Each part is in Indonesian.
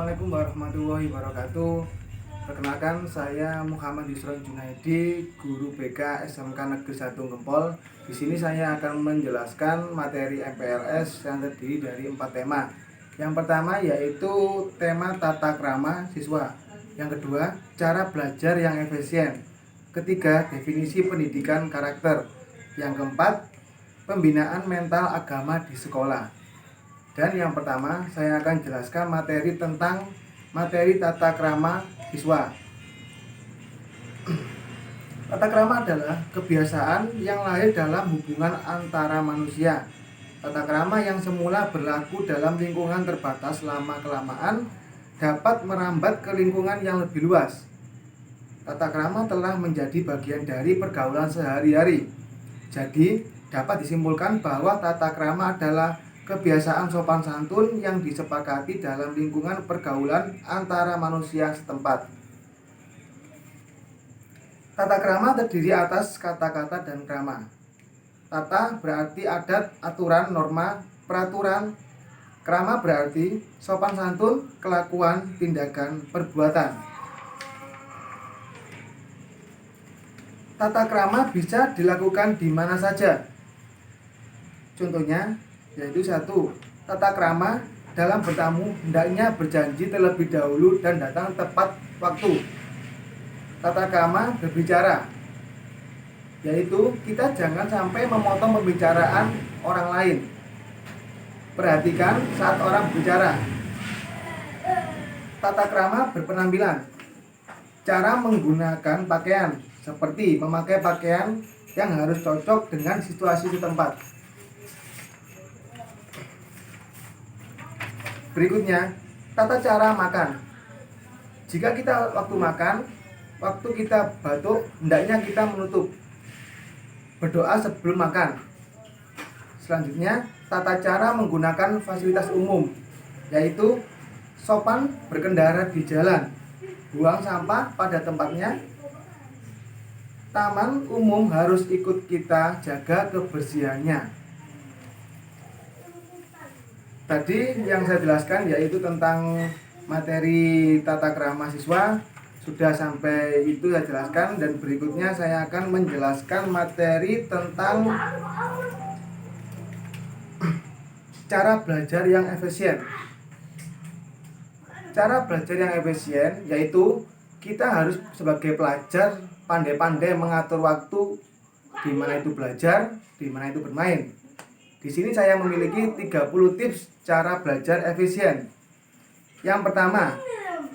Assalamualaikum warahmatullahi wabarakatuh. Perkenalkan, saya Muhammad Yusron Junaidi, guru BK SMK Negeri 1 Gempol. Di sini saya akan menjelaskan materi MPLS yang terdiri dari 4 tema. Yang pertama yaitu tema tata krama siswa. Yang kedua, cara belajar yang efisien. Ketiga, definisi pendidikan karakter. Yang keempat, pembinaan mental agama di sekolah. Dan yang pertama, saya akan jelaskan materi tentang materi tata krama siswa. Tata krama adalah kebiasaan yang lahir dalam hubungan antara manusia. Tata krama yang semula berlaku dalam lingkungan terbatas lama-kelamaan dapat merambat ke lingkungan yang lebih luas. Tata krama telah menjadi bagian dari pergaulan sehari-hari. Jadi, dapat disimpulkan bahwa tata krama adalah kebiasaan sopan santun yang disepakati dalam lingkungan pergaulan antara manusia setempat. Tata krama terdiri atas kata-kata dan krama. Tata berarti adat, aturan, norma, peraturan. Krama berarti sopan santun, kelakuan, tindakan, perbuatan. Tata krama bisa dilakukan di mana saja. Contohnya, yaitu 1. Tata krama dalam bertamu hendaknya berjanji terlebih dahulu dan datang tepat waktu. Tata krama berbicara, yaitu kita jangan sampai memotong pembicaraan orang lain. Perhatikan saat orang berbicara. Tata krama berpenampilan, cara menggunakan pakaian, seperti memakai pakaian yang harus cocok dengan situasi setempat. Berikutnya, tata cara makan. Jika kita waktu kita batuk, hendaknya kita menutup. Berdoa sebelum makan. Selanjutnya, tata cara menggunakan fasilitas umum, yaitu sopan berkendara di jalan, buang sampah pada tempatnya. Taman umum harus ikut kita jaga kebersihannya. Tadi yang saya jelaskan yaitu tentang materi tata krama siswa. Sudah sampai itu saya jelaskan, dan berikutnya saya akan menjelaskan materi tentang cara belajar yang efisien. Cara belajar yang efisien yaitu kita harus sebagai pelajar pandai-pandai mengatur waktu, di mana itu belajar, di mana itu bermain. Di sini saya memiliki 30 tips cara belajar efisien. Yang pertama,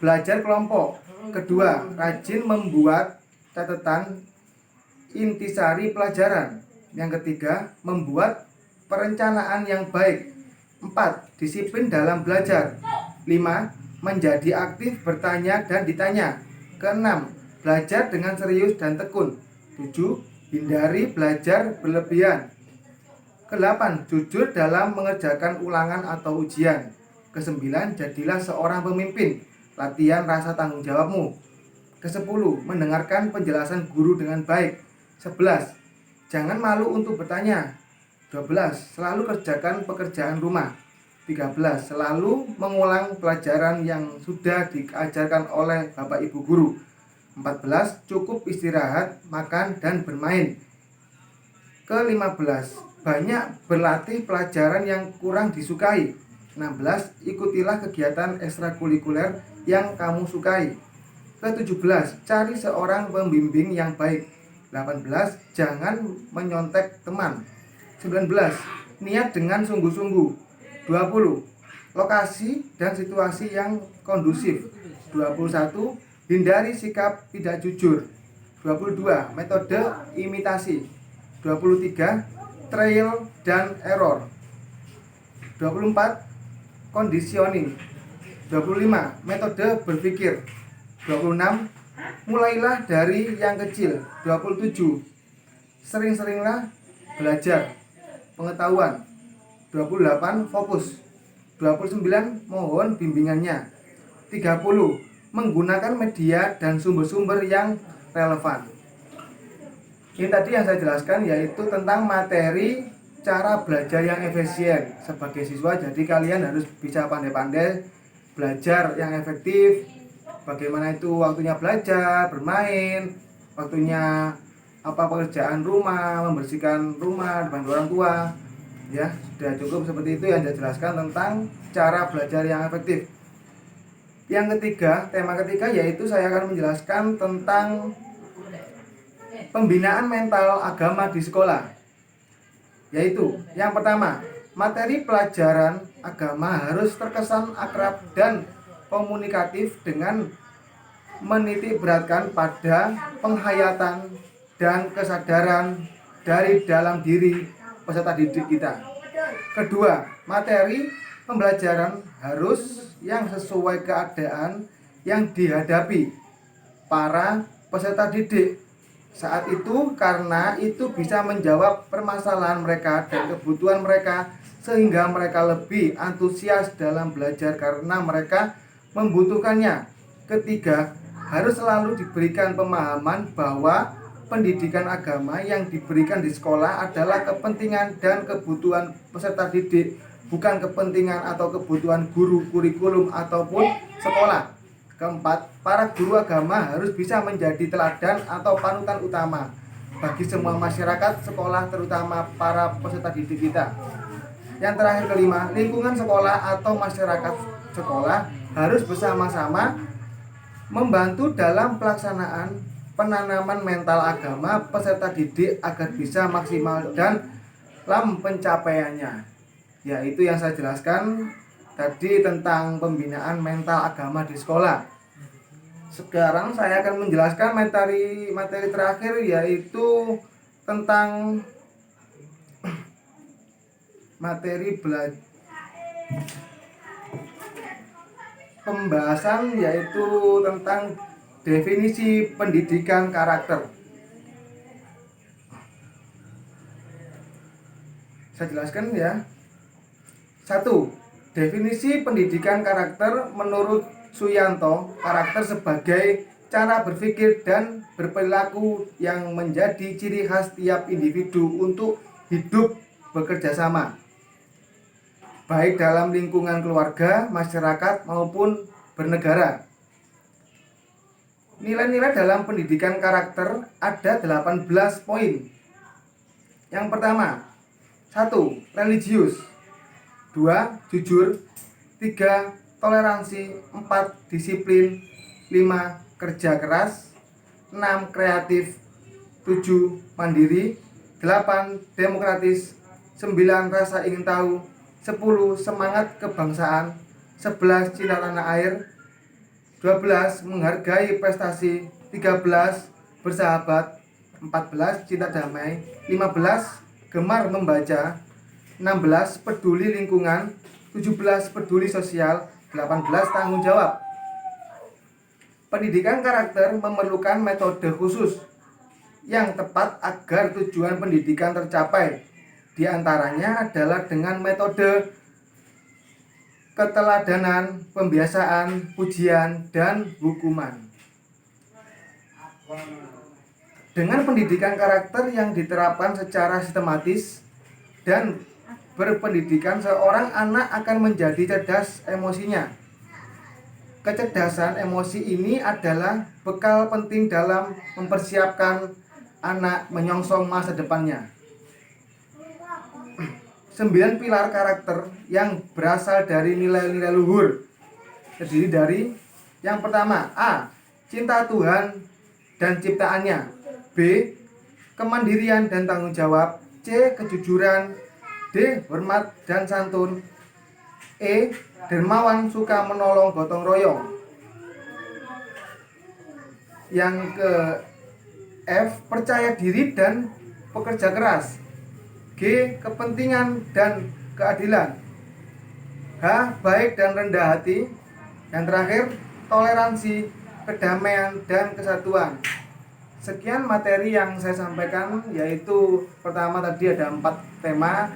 belajar kelompok. Kedua, rajin membuat catatan intisari pelajaran. Yang ketiga, membuat perencanaan yang baik. 4. Disiplin dalam belajar. 5. Menjadi aktif bertanya dan ditanya. Keenam, belajar dengan serius dan tekun. 7. Hindari belajar berlebihan. Ke-8, jujur dalam mengerjakan ulangan atau ujian. Ke-9, jadilah seorang pemimpin. Latihan rasa tanggung jawabmu. Ke-10, mendengarkan penjelasan guru dengan baik. 11, jangan malu untuk bertanya. 12, selalu kerjakan pekerjaan rumah. 13, selalu mengulang pelajaran yang sudah diajarkan oleh Bapak Ibu guru. 14, cukup istirahat, makan, dan bermain. Ke-15, banyak berlatih pelajaran yang kurang disukai. 16, ikutilah kegiatan ekstrakurikuler yang kamu sukai. Ke-17, cari seorang pembimbing yang baik. 18, jangan menyontek teman. 19, niat dengan sungguh-sungguh. 20, lokasi dan situasi yang kondusif. 21, hindari sikap tidak jujur. 22, metode imitasi. 23, trial dan error. 24, conditioning. 25, metode berpikir. 26, mulailah dari yang kecil. 27, sering-seringlah belajar pengetahuan. 28, fokus. 29, mohon bimbingannya. 30, menggunakan media dan sumber-sumber yang relevan. Ini tadi yang saya jelaskan yaitu tentang materi cara belajar yang efisien sebagai siswa. Jadi kalian harus bisa pandai-pandai belajar yang efektif, bagaimana itu waktunya belajar, bermain, waktunya pekerjaan rumah, membersihkan rumah depan orang tua. Ya, sudah cukup seperti itu yang saya jelaskan tentang cara belajar yang efektif. Yang ketiga, tema ketiga yaitu saya akan menjelaskan tentang pembinaan mental agama di sekolah. Yaitu, yang pertama, materi pelajaran agama harus terkesan akrab dan komunikatif dengan menitik beratkan pada penghayatan dan kesadaran dari dalam diri peserta didik kita. Kedua, materi pembelajaran harus yang sesuai keadaan yang dihadapi para peserta didik saat itu, karena itu bisa menjawab permasalahan mereka dan kebutuhan mereka sehingga mereka lebih antusias dalam belajar karena mereka membutuhkannya. Ketiga, harus selalu diberikan pemahaman bahwa pendidikan agama yang diberikan di sekolah adalah kepentingan dan kebutuhan peserta didik, bukan kepentingan atau kebutuhan guru, kurikulum, ataupun sekolah. Keempat, para guru agama harus bisa menjadi teladan atau panutan utama bagi semua masyarakat sekolah, terutama para peserta didik kita. Yang terakhir, kelima, lingkungan sekolah atau masyarakat sekolah harus bersama-sama membantu dalam pelaksanaan penanaman mental agama peserta didik agar bisa maksimal dan dalam pencapaiannya. Ya, itu yang saya jelaskan tadi tentang pembinaan mental agama di sekolah. Sekarang saya akan menjelaskan materi terakhir, yaitu tentang pembahasan, yaitu tentang definisi pendidikan karakter. Saya jelaskan ya. 1. Definisi pendidikan karakter menurut Suyanto, karakter sebagai cara berpikir dan berperilaku yang menjadi ciri khas tiap individu untuk hidup bekerja sama, baik dalam lingkungan keluarga, masyarakat, maupun bernegara. Nilai-nilai dalam pendidikan karakter ada 18 poin. Yang pertama, 1. Religius. 2. Jujur. 3. Toleransi. 4. Disiplin. 5. Kerja keras. 6. Kreatif. 7. Mandiri. 8. Demokratis. 9. Rasa ingin tahu. 10. Semangat kebangsaan. 11. Cinta tanah air. 12. Menghargai prestasi. 13. Bersahabat. 14. Cinta damai. 15. Gemar membaca. 16. Peduli lingkungan. 17. Peduli sosial. 18. Tanggung jawab. Pendidikan karakter memerlukan metode khusus yang tepat agar tujuan pendidikan tercapai. Di antaranya adalah dengan metode keteladanan, pembiasaan, pujian, dan hukuman. Dengan pendidikan karakter yang diterapkan secara sistematis dan berpendidikan, seorang anak akan menjadi cerdas emosinya. Kecerdasan emosi ini adalah bekal penting dalam mempersiapkan anak menyongsong masa depannya. 9 pilar karakter yang berasal dari nilai-nilai luhur terdiri dari yang pertama, A. Cinta Tuhan dan ciptaannya. B. Kemandirian dan tanggung jawab. C. Kejujuran. D. Hormat dan santun. E. Dermawan, suka menolong, gotong royong. Yang ke F. Percaya diri dan pekerja keras. G. Kepentingan dan keadilan. H. Baik dan rendah hati. Yang terakhir, toleransi, kedamaian, dan kesatuan. Sekian materi yang saya sampaikan, yaitu pertama tadi ada 4 tema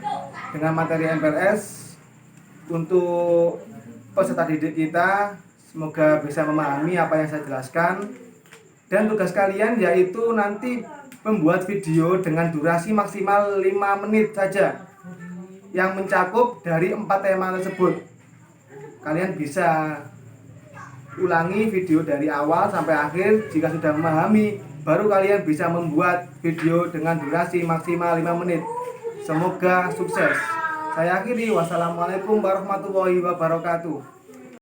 dengan materi MPLS untuk peserta didik kita. Semoga bisa memahami apa yang saya jelaskan. Dan tugas kalian yaitu nanti membuat video dengan durasi maksimal 5 menit saja yang mencakup dari 4 tema tersebut. Kalian bisa ulangi video dari awal sampai akhir. Jika sudah memahami, baru kalian bisa membuat video dengan durasi maksimal 5 menit. Semoga sukses. Saya akhiri, wassalamualaikum warahmatullahi wabarakatuh.